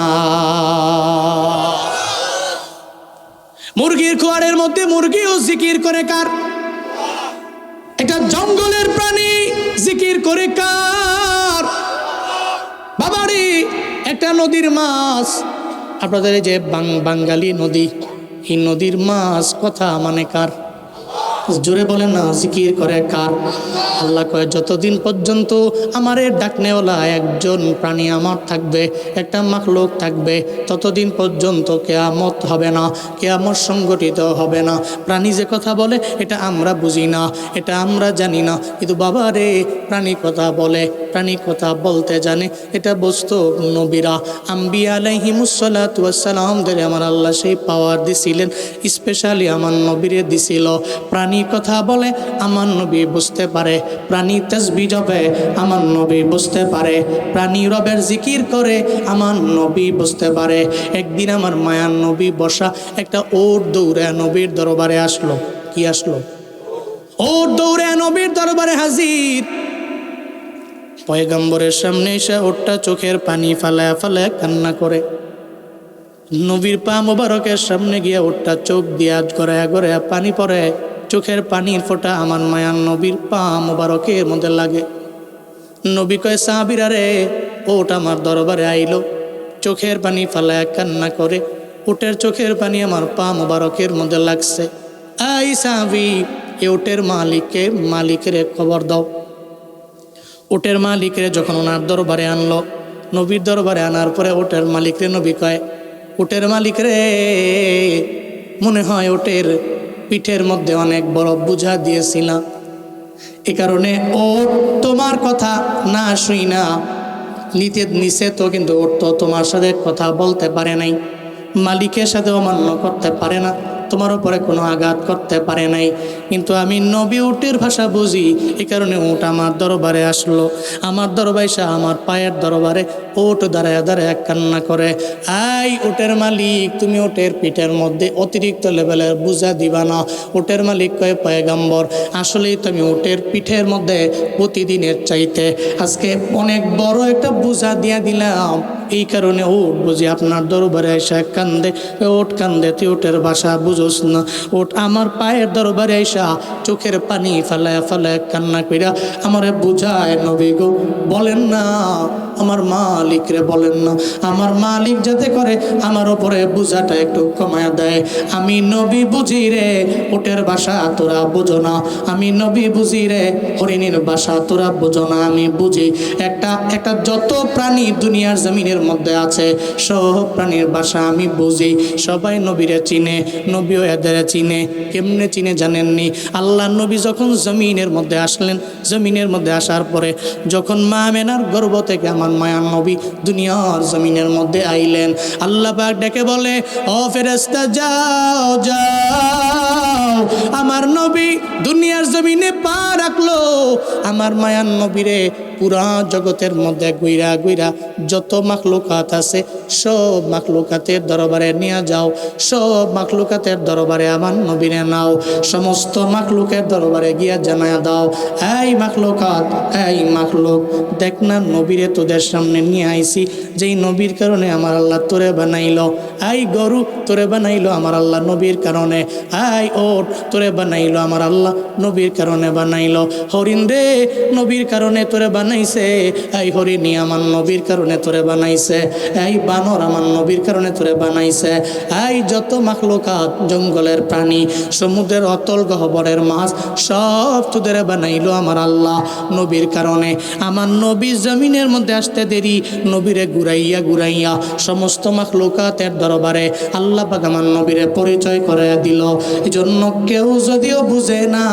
মুরগির খোয়ারের মধ্যে মুরগিও জিকির করে কার? এটা জঙ্গলের প্রাণী, জিকির করে কার? বাবারে একটা নদীর মাছ, আপনাদের এই যে বাঙালি নদী, এই নদীর মাছ কথা মানে কার? জোরে বলেন না, জিকির করে কার? আল্লাহ কয় যতদিন পর্যন্ত আমার ডাকনেওয়ালা একজন প্রাণী আমার থাকবে, একটা মাখলুক থাকবে, ততদিন পর্যন্ত কিয়ামত হবে না, কিয়ামত সংগঠিত হবে না। প্রাণী যে কথা বলে এটা আমরা বুঝি না, এটা আমরা জানি না, কিন্তু বাবা রে প্রাণী কথা বলে, প্রাণী কথা বলতে জানে, এটা বস্তু নবীরা আম্বিয়া আলাইহিমুসসালাতু ওয়াসসালামদের আমার আল্লাহ সেই পাওয়ার দিছিলেন, স্পেশালি আমার নবীরে দিছিল। প্রাণী কথা বলে আমার নবী বুঝতে পারে, প্রাণী তাসবিহ জপে আমার নবী বুঝতে পারে, প্রাণী রবের জিকির করে আমার নবী বুঝতে পারে। একদিন আমার মায়ার নবী বসা, একটা ওট দৌড়ে নবীর দরবারে আসলো। কি আসলো? ওট দৌড়ে নবীর দরবারে হাজির। পয়গম্বরের সামনে এসে ওটটা চোখের পানি ফালায় ফালায় কান্না করে। নবীর পা মোবারকের সামনে গিয়ে ওটটা চোখ দিয়া গড়ায়া গড়ায়া পানি পড়ে, চোখের পানির ফোঁটা আমার মায়ার নবীর পা মোবারকের মধ্যে লাগে। নবী কয় সাহাবীরা রে, ওট আমার দরবারে আইলো, চোখের পানি ফালায় কান্না করে, ওটের চোখের পানি আমার পা মোবারকের মধ্যে লাগছে। আই সাহাবী, এ ওটের মালিকের খবর দাও। ওটের মালিকরে যখন ওনার দরবারে আনলো, নবীর দরবারে আনার পরে ওটের মালিকরে নবী কয়, ওটের মালিক রে, মনে হয় ওটের পিঠের মধ্যে অনেক বড় বোঝা দিয়েছিলাম, এ কারণে ও তোমার কথা না শুই না নিচে তো, কিন্তু ওর তো তোমার সাথে কথা বলতে পারে নাই, মালিকের সাথে অমান্য করতে পারে না, তোমার উপরে কোনো আঘাত করতে পারে নাই, কিন্তু আমি নবী উটের ভাষা বুঝি, এই কারণে উট আমার দরবারে আসলো। আমার দরবারে এসে আমার পায়ের দরবারে উট দাঁড়ায় দাঁড়ায় কান্না করে। আই উটের মালিক, তুমি উটের পিঠের মধ্যে অতিরিক্ত লেভেলের বোঝা দিবা না। উটের মালিক কয় পয়গম্বর, আসলেই তুমি উটের পিঠের মধ্যে প্রতিদিনের চাইতে আজকে অনেক বড় একটা বোঝা দিয়া দিলাম, এই কারণে উট বুঝি আপনার দরবারে এসে কান্দে। ওট কান্দে, তুই উটের ভাষা বুঝোস না। ওট আমার পায়ের দরবারে এসা চোখের পানি ফালায় ফালায় কান্না কইরা আমারে বুঝায়, নবী গো বলেন না আমার মালিক রে, বলেন না আমার মালিক যাতে করে আমার ওপরে বোঝাটা একটু কমায় দেয়। আমি নবী বুঝি রে, ওটের ভাষা তোরা বুঝো না, আমি নবী বুঝি রে, হরিণীর ভাষা তোরা বুঝো না, আমি বুঝি। একটা যত প্রাণী দুনিয়ার জমিনের মধ্যে আছে সব প্রাণীর ভাষা আমি বুঝি। সবাই নবীরে চিনে, নবীও এদের চিনে। কেমনে চিনে জানেননি? আল্লাহ নবী যখন জমিনের মধ্যে আসলেন, জমিনের মধ্যে আসার পরে যখন মা আমেনার গর্ভ থেকে আমার মায়ার নবী দুনিয়ার জমিনের মধ্যে আইলেন, আল্লাহ পাক ডেকে বলে, ও ফেরেশতা যাও যাও, আমার নবী দুনিয়ার জমিনে পা রাখলো। আমার মায়ার নবীরে পুরা জগতের মধ্যে গুইরা গুইরা যত মাখলুকাত আছে সব মাখলুকাতের দরবারে নিয়ে যাও, সব মাখলুকাতের দরবারে আমার নবীরে নাও, সমস্ত মাখলুকের দরবারে গিয়া জানায়া দাও, এই মাখলুকাত, এই মাখলুক, দেখ না নবীরে তোদের সামনে নিয়ে আইছি, যেই নবীর কারণে আমার আল্লাহ তোরে বানাইলো। এই গরু তোরে বানাইলো আমার আল্লাহ নবীর কারণে। এই ওট উট তোরে বানাইলো আমার আল্লাহ নবীর কারণে বানাইলো। হরিণ রে নবীর কারণে তোরে বানাইছে, এই হরিণী আমার নবীর কারণে তোরে বানাইছে, এই বানর আমার নবীর কারণে তোরে বানাইছে, এই যত মাখলুকাত জঙ্গলের প্রাণী সমুদ্রের অতল গহ্বরের মাছ সব তোদের বানাইলো আমার আল্লাহ নবীর কারণে। আমার নবী জমিনের মধ্যে আসতে দেরি, নবীরে ঘুরাইয়া ঘুরাইয়া সমস্ত মাখলুকাতের দরবারে আল্লাহ পাক আমার নবীরে পরিচয় করে দিল। এই জন্য কেউ যদিও বুঝে না,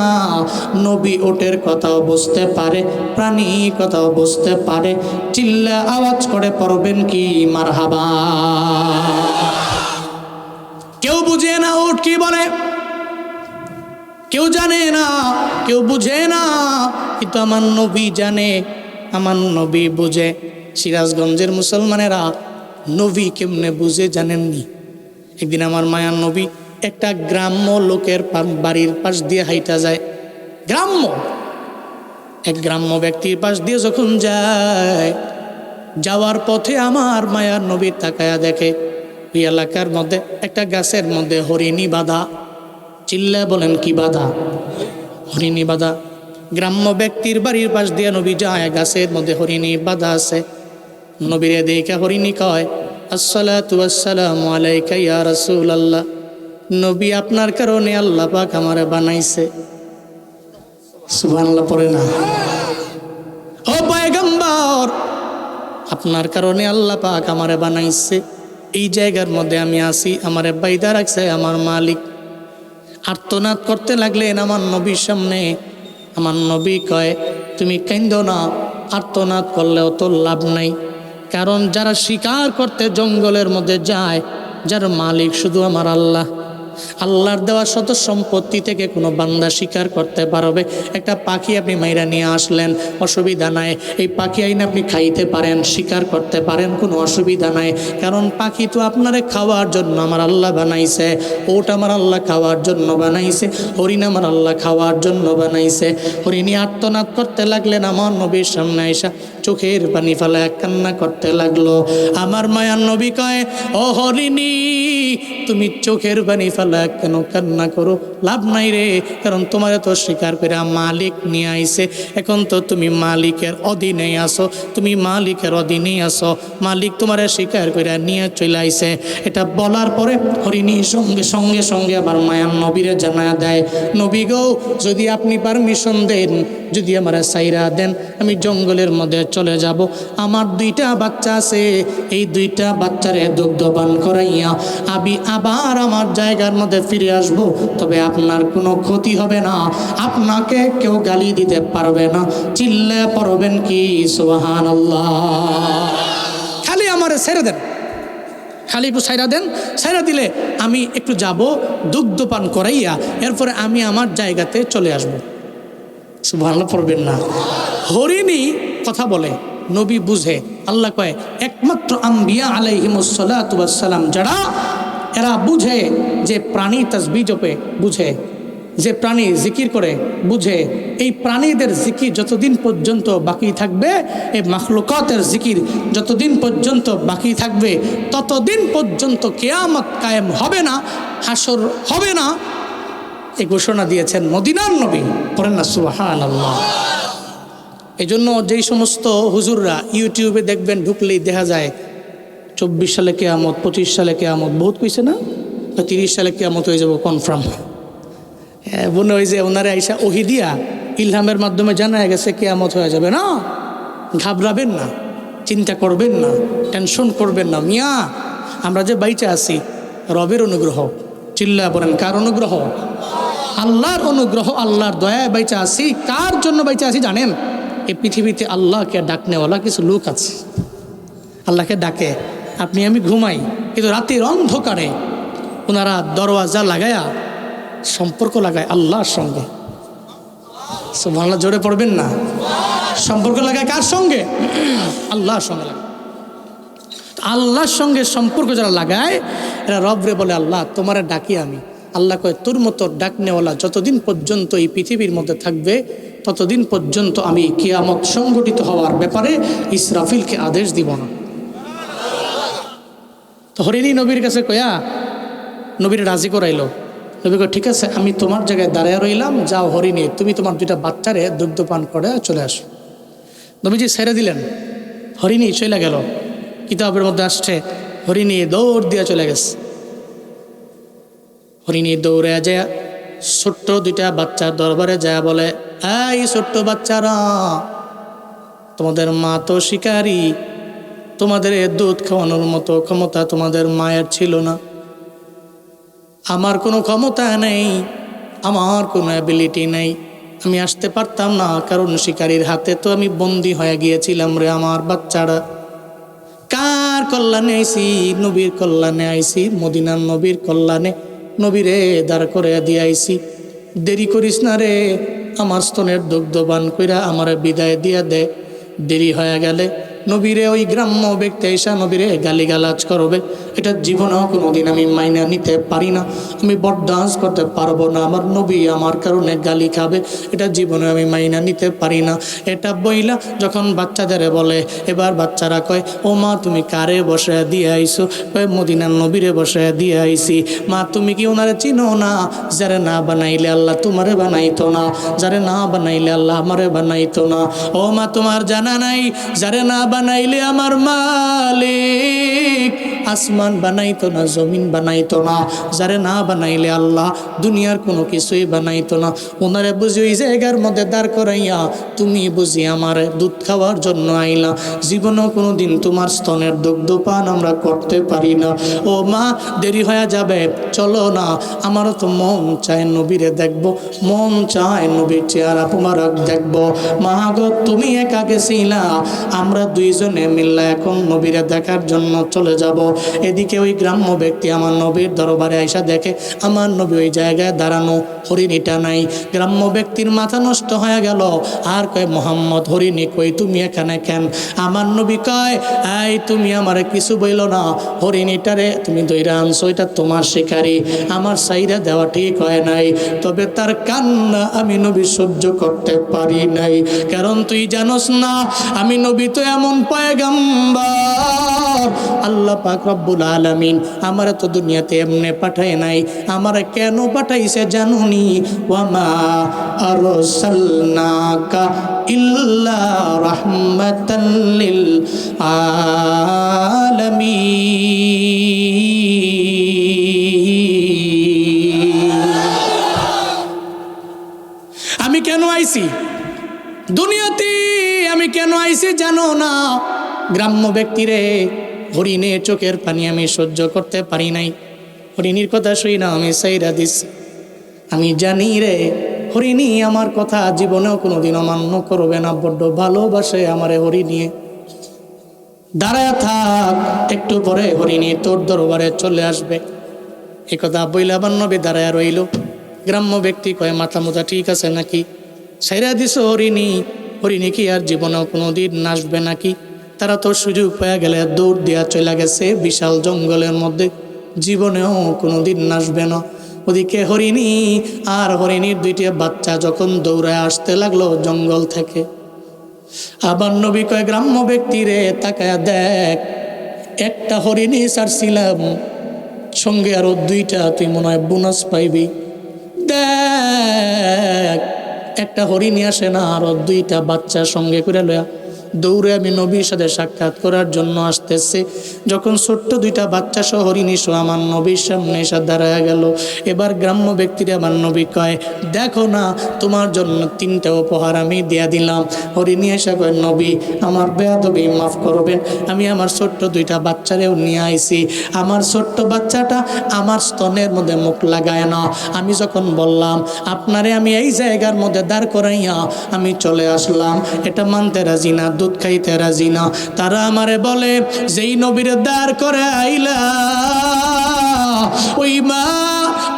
নবী ওটের কথাও বুঝতে পারে, প্রাণী কথাও বুঝতে পারে, চিল্লা আওয়াজ করে পড়বেন কি মারহাবা। কেউ বুঝে না ওট কি বলে, কেউ জানে না, কেউ বুঝে না, কিন্তু আমার নবী জানে, আমার নবী বুঝে। সিরাজগঞ্জের মুসলমানেরা নবী কেমনে বুঝে জানেননি? একদিন আমার মায়ার নবী একটা গ্রাম্য লোকের বাড়ির পাশ দিয়ে হাইটা যায়, এক গ্রাম্য ব্যক্তির পাশ দিয়ে যখন যায়, যাওয়ার পথে আমার মায়ার নবী তাকায়া দেখে ওই এলাকার মধ্যে একটা গাছের মধ্যে হরিণী বাঁধা। চিল্লা বলেন কি বাঁধা? হরিণী বাঁধা। গ্রাম্য ব্যক্তির বাড়ির পাশ দিয়ে নবী যায়, গাছের মধ্যে হরিণী বাঁধা আছে। নবীরে দেখে হরিণী কয় আসসালাতু ওয়াসসালামু আলাইকা ইয়া রাসূলুল্লাহ, নবী আপনার কারণে আল্লাহ পাক আমারে বানাইছে। সুবহানাল্লাহ পড়ে না? ও পয়গম্বর, আপনার কারণে আল্লাহ পাক আমারে বানাইছে। এই জায়গার মধ্যে আমি আসি, আমারে বাইদা রাখছে আমার মালিক। আর্তনাদ করতে লাগলেন আমার নবীর সামনে। আমার নবী কয় তুমি কাঁদো না, আর্তনাদ করলেও তো লাভ নাই, কারণ যারা শিকার করতে জঙ্গলের মধ্যে যায়, যার মালিক শুধু আমার আল্লাহ। আল্লাহর দেওয়া শত সম্পত্তি থেকে কোনো বান্দা শিকার করতে পারবে। একটা পাখি আপনি মাইরা নিয়ে আসলেন, অসুবিধা নাই, এই পাখি আইনে আপনি খাইতে পারেন, শিকার করতে পারেন, কোনো অসুবিধা নাই, কারণ পাখি তো আপনারে খাওয়ার জন্য আমার আল্লাহ বানাইছে, ওট আমার আল্লাহ খাওয়ার জন্য বানাইছে, হরিণ আমার আল্লাহ খাওয়ার জন্য বানাইছে। হরিণী আর্তনাদ করতে লাগলেন, আমার নবীর সামনে আইসা চোখের পানি ফেলায় কান্না করতে লাগলো। আমার মায়ার নবী কয় ও হরিণী, তুমি চোখের পানি ফেলা কেন কান্না করো? লাভ নাই রে, কারণ তোমার তো শিকার করে মালিক নিয়ে আইছে, এখন তো তুমি মালিকের অধীনে আসো, তুমি মালিকের অধীনে আসো, মালিক তোমারে শিকার করে নিয়ে চলে আইছে। এটা বলার পরে হরিণী সঙ্গে সঙ্গে সঙ্গে আবার মায়ার নবীরে জানায়া দেয়, নবী গো, যদি আপনি পারমিশন দেন, যদি আমার সাইরা দেন, আমি জঙ্গলের মধ্যে চলে যাব। আমার 2টা বাচ্চা আছে, এই 2টা বাচ্চারে দুগ্ধপান করাইয়া আমি আবার আমার জায়গার মধ্যে ফিরে আসব, তবে আপনার কোনো ক্ষতি হবে না, আপনাকে কেউ গালি দিতে পারবে না। চিল্লা পড়বেন কি সুবহানাল্লাহ। খালি আমারে ছেড়ে দেন, খালি একটু সাইরা দেন, সাইরা দিলে আমি একটু যাব, দুগ্ধপান করাইয়া এরপরে আমি আমার জায়গাতে চলে আসব। সুবহানাল্লাহ পড়বেন না? হরিণী কথা বলে, নবী বুঝে। আল্লাহ কয় একমাত্র আম্বিয়া আলাইহিমুস সালাতু ওয়াস সালাম যারা, এরা বুঝে যে প্রাণী তাসবিহ জপে, বুঝে যে প্রাণী জিকির করে, বুঝে এই প্রাণীদের জিকির যতদিন পর্যন্ত বাকি থাকবে, এই মাখলুকাতের জিকির যতদিন পর্যন্ত বাকি থাকবে, ততদিন পর্যন্ত কিয়ামত কায়েম হবে না, হাসর হবে না। এই ঘোষণা দিয়েছেন মদিনার নবী। পড়েন না সুবহানাল্লাহ। এই জন্য যেই সমস্ত হুজুররা ইউটিউবে দেখবেন, ঢুকলেই দেখা যায় 24 সালে কিয়ামত, 25 সালে কিয়ামত, বহুত কইছে না, 30 সালে কিয়ামত হয়ে যাব কনফার্ম। মনে হয় যে ওনারা আইসা ওহি দিয়া ইলহামের মাধ্যমে জানা গেছে কিয়ামত হয়ে যাবে। না, ঘাবড়াবেন না, চিন্তা করবেন না, টেনশন করবেন না। মিয়া, আমরা যে বাইচা আছি রবের অনুগ্রহ। চিল্লা বলেন কার অনুগ্রহ? আল্লাহর অনুগ্রহ, আল্লাহর দয়ায় বাইচা আছি। কার জন্য বাইচা আছি জানেন? এই পৃথিবীতে আল্লাহকে ডাকনেওয়ালা কিছু লোক আছে, আল্লাহকে ডাকে। আপনি আমি ঘুমাই, কিন্তু রাতের অন্ধকারে ওনারা দরওয়াজা লাগায়া সম্পর্ক লাগায় আল্লাহর সঙ্গে। সুবহানাল্লাহ জোরে পড়বেন না? সম্পর্ক লাগায় কার সঙ্গে? আল্লাহর সঙ্গে লাগায়। আল্লাহর সঙ্গে সম্পর্ক যারা লাগায়, এরা রবরে বলে আল্লাহ তোমারে ডাকি আমি। আল্লাহ কয় তোর মতো ডাকনেওয়ালা যতদিন পর্যন্ত এই পৃথিবীর মধ্যে থাকবে, ততদিন পর্যন্ত আমি কিয়ামত সংগঠিত হওয়ার ব্যাপারে ইসরাফিলকে আদেশ দিব না। তো হরিণী নবীর কাছে কয়া নবীর রাজি করাইলো। নবী কয় ঠিক আছে, আমি তোমার জায়গায় দাঁড়িয়ে রইলাম, যাও হরিণী তুমি তোমার দুইটা বাচ্চারে দুগ্ধ পান করে চলে আসো। নবীজি ছেড়ে দিলেন, হরিণী চলে গেল। কিতাবের মধ্যে আসছে হরিণী দৌড় দিয়ে চলে গেছে। হরিণী দৌড়ে যায় ছোট্ট দুইটা বাচ্চার দরবারে যায় বলে, এই ছোট্ট বাচ্চারা, তোমাদের মা তো শিকারী, তোমাদের দুধ খাওয়ানোর মতো ক্ষমতা তোমাদের মায়ের ছিল না, আমার কোনো ক্ষমতা নেই, আমার কোনো অ্যাবিলিটি নেই, আমি আসতে পারতাম না, কারণ শিকারীর হাতে তো আমি বন্দি হয়ে গিয়েছিলাম রে আমার বাচ্চারা। কার কল্যাণে আইসি? নবীর কল্যাণে আইসি, মদিনার নবীর কল্যাণে নবীরে দাঁড় করে দিয়ে আইসি। দেরি করিস না রে, আমার স্তনের দুগ্ধবান কইরা আমার বিদায় দিয়া দে। দেরি হয়ে গেলে নবীরে ওই গ্রাম্য ব্যক্তি এসা নবীরে গালিগালাজ করবে, এটা জীবনেও কোনোদিন আমি মাইনা নিতে পারি না, আমি বরদাস্ত করতে পারবো না, আমার নবী আমার কারণে গালি খাবে, এটা জীবনে আমি মাইনা নিতে পারি না। এটা বইলা যখন বাচ্চাদের বলে, এবার বাচ্চারা কয়, ও মা তুমি কারে বসে দিয়ে আইসো? কয় মদিনার নবীরে বসে দিয়ে আইসি। মা তুমি কি ওনারে চিনো না? যারে না বানাইলে আল্লাহ তোমারে বানাইতো না, যারে না বানাইলে আল্লাহ আমারে বানাইতো না। ও মা তোমার জানা নাই, যারে না বানাইলে আমার মালিক আসমান বানাইতো না, জমিন বানাইতো না, যারে না বানাইলে আল্লাহ দুনিয়ার কোনো কিছুই বানাইতো না। ওনারে বুঝি ওই জায়গার মধ্যে দাঁড় করাইয়া তুমি বুঝি আমার দুধ খাওয়ার জন্য আইলা, জীবনেও কোনো দিন তোমার স্তনের দুগ্ধ পান আমরা করতে পারি না। ও মা দেরি হয়ে যাবে, চলো না, আমারও তো মন চায় নবীরে দেখবো, মন চায় নবীর চেহারা মুবারক দেখবো। মা গো তুমি একা গেছিলা, আমরা দুইজনে মিললে এখন নবীরে দেখার জন্য চলে যাব। এদিকে ওই গ্রাম্য ব্যক্তি আমার নবীর দরবারে আইসা দেখে আমার নবী ওই জায়গায় দাঁড়ানো, হরিণীটা নাই। গ্রাম্য ব্যক্তির মাথা নষ্ট হয়ে গেল, আর কয় মোহাম্মদ হরিণী কই, তুমি এখানে কেন? আমার নবী কয়, এই তুমি আমারে কিছু বইল না, হরিণীটারে তুমি দইরা আনছো, এটা তোমার শিকারী, আমার সাইরা দেওয়া ঠিক হয় নাই, তবে তার কান্না আমি নবী সহ্য করতে পারি নাই, কারণ তুই জানোস না আমি নবী তো এমন পয়গম্বর, আল্লাহ পাক রব্বুল আলামিন আমারে তো দুনিয়াতে এমনি পাঠায় নাই, আমারে কেন পাঠাইছে জানুনি? ওয়ামা আরসালনাকা ইল্লা রাহমাতাল লিল আলামিন। আমি কেন আইছি দুনিয়াতে, আমি কেন আইছি জানো না? গ্রাম্য ব্যক্তিরে হরিণের চোখের পানি আমি সহ্য করতে পারি নাই, হরিণীর কথা শুই না আমি সাইরা দিছি। আমি জানি রে হরিণী আমার কথা জীবনেও কোনোদিন অমান্য করবে না, বড্ড ভালোবাসে আমারে হরিণী। দাঁড়ায় থাক, একটু পরে হরিণী তোর দরবারে চলে আসবে। এ কথা বইলা আমার নবী দাঁড়ায় রইল। গ্রাম্য ব্যক্তি কয়, মাথা মোথা ঠিক আছে নাকি? সাইরা দিস হরিণী, হরিণী কি আর জীবনেও কোনোদিন নাচবে নাকি? তারা তো সুযোগ পেয়ে গেলে দৌড় দিয়া চলে গেছে বিশাল জঙ্গলের মধ্যে, জীবনেও কোনোদিন নাচবে না। ওদিকে হরিণী আর হরিণীর দুইটা বাচ্চা যখন দৌড়ায় আসতে লাগলো জঙ্গল থেকে, আবার নবী কয় গ্রাম্য ব্যক্তি রে তাকায়া দেখ, একটা হরিণী ছাড়ছিলাম, সঙ্গে আরো দুইটা, তুই মনে হয় বোনাস পাইবি। দেখ একটা হরিণী আসে না, আরো দুইটা বাচ্চা সঙ্গে করে লয়া দৌড়ে আমি নবীর সাথে সাক্ষাৎ করার জন্য আসতেছে। যখন ছোট্ট দুইটা বাচ্চা সহ হরিণী সহ আমার নবীর সামনে এসে দাঁড়ায় গেল, এবার গ্রাম্য ব্যক্তিরা আমার নবী কয়, দেখো না তোমার জন্য 3টা উপহার আমি দিয়া দিলাম। হরিণী এসে কয়, নবী আমার বেয়াদবি মাফ করবেন, আমি আমার ছোট্ট দুইটা বাচ্চারেও নিয়ে আইছি, আমার ছোট্ট বাচ্চাটা আমার স্তনের মধ্যে মুখ লাগায় না, আমি যখন বললাম আপনারে আমি এই জায়গার মধ্যে দাঁড় করাইয়া আমি চলে আসলাম, এটা মানতে রাজি না, দুধ খাইতে রাজি না। তারা আমারে বলে, যেই নবীরে দাঁড় করে আইলা ওই মা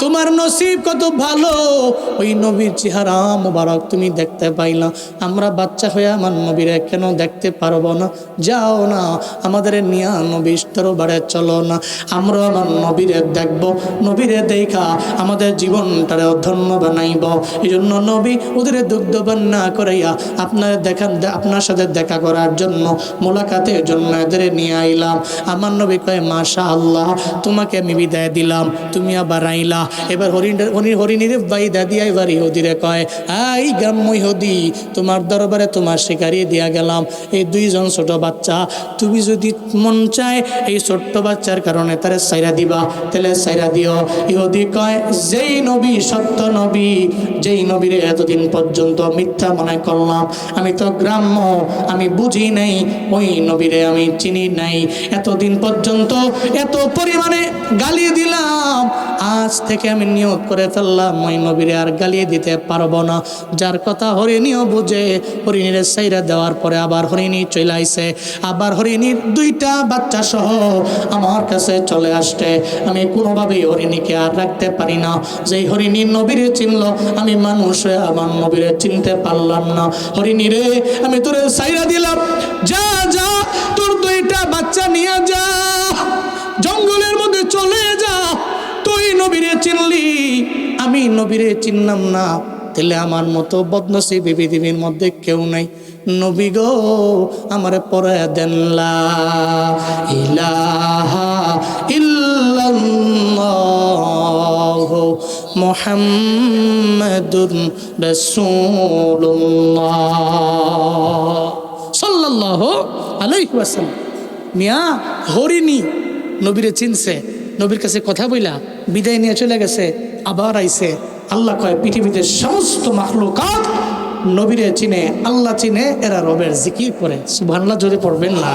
তোমার নসিব কত ভালো, ওই নবীর চেহারা মোবারক তুমি দেখতে পাইলা, আমরা বাচ্চা হয়ে আমার নবীরে কেন দেখতে পারবো না? যাও না আমাদের নিয়া নবীর দরবারে চলো না, আমরা আমার নবীরে দেখবো, নবীরে দেখা আমাদের জীবনটারে ধন্য বানাইব। এই জন্য নবী ওদের দুগ্ধবান না করাইয়া আপনার সাথে দেখা করার জন্য, মোলাকাতের জন্য এদের নিয়ে আইলাম। আমার নবী কয়, মাশাআল্লাহ, তোমাকে আমি বিদায় দিলাম, তুমি আবার আইলা, এবার হরিণীরে বাইদা দিয়া এবার ইহুদিরে কয়, এই গ্রাম্য ইহুদি, তোমার দরবারে তোমার শিকারিয়ে দিয়া গেলাম এই দুইজন ছোট বাচ্চা, তুমি যদি মন চায় এই ছোট্ট বাচ্চার কারণে তারে সাইরা দিবা, তাহলে সাইরা দিও। ইহুদি কয়, যেই নবী সত্য নবী, যেই নবীরে এতদিন পর্যন্ত মিথ্যা মনে করলাম, আমি তো গ্রাম্য, আমি বুঝি নাই, ওই নবীরে আমি চিনি নাই, এতদিন পর্যন্ত এত পরিমাণে গালি দিলাম, আজ থেকে আমি নিয়ত করে ফেললাম ওই নবীরে আর গালিয়ে দিতে পারবো না। যার কথা হরিণীও বুঝে, হরিণীরে সাইরা দেওয়ার পরে আবার হরিণী চলে আইছে, আবার হরিণীর দুইটা বাচ্চা সহ আমার কাছে চলে আসছে। আমি কোনোভাবেই হরিণীকে আর রাখতে পারি না। যেই হরিণীর নবীরে চিনল, আমি মানুষ হয়ে আমার নবীরে চিনতে পারলাম না। হরিণী রে, আমি তোরে সাইরা দিলাম, যা যা তোর দুইটা বাচ্চা নিয়ে যা, জঙ্গলের মধ্যে চলে যা। তুই নবীরে চিনলি, আমি নবীরে চিনলাম না, তাহলে আমার মতো বদনসিব পৃথিবীর মধ্যে কেউ নাই। নবী গো, আমারে পড়ায়া দেন লা ইলাহা ইল্লাল্লাহু মুহাম্মাদুর রাসূলুল্লাহ সাল্লাল্লাহু আলাইহি ওয়াসাল্লাম। মিয়া হরিণী নবীরে চিনছে, নবীর কাছে কথা বইলা বিদায় নিয়ে চলে গেছে, আবার আইছে। আল্লাহ কয়, পৃথিবীতে সমস্ত মাখলুকাত নবীরে চিনে, আল্লাহ চিনে, এরা রবের জিকির করে। সুবহানাল্লাহ জোরে পড়বেন না?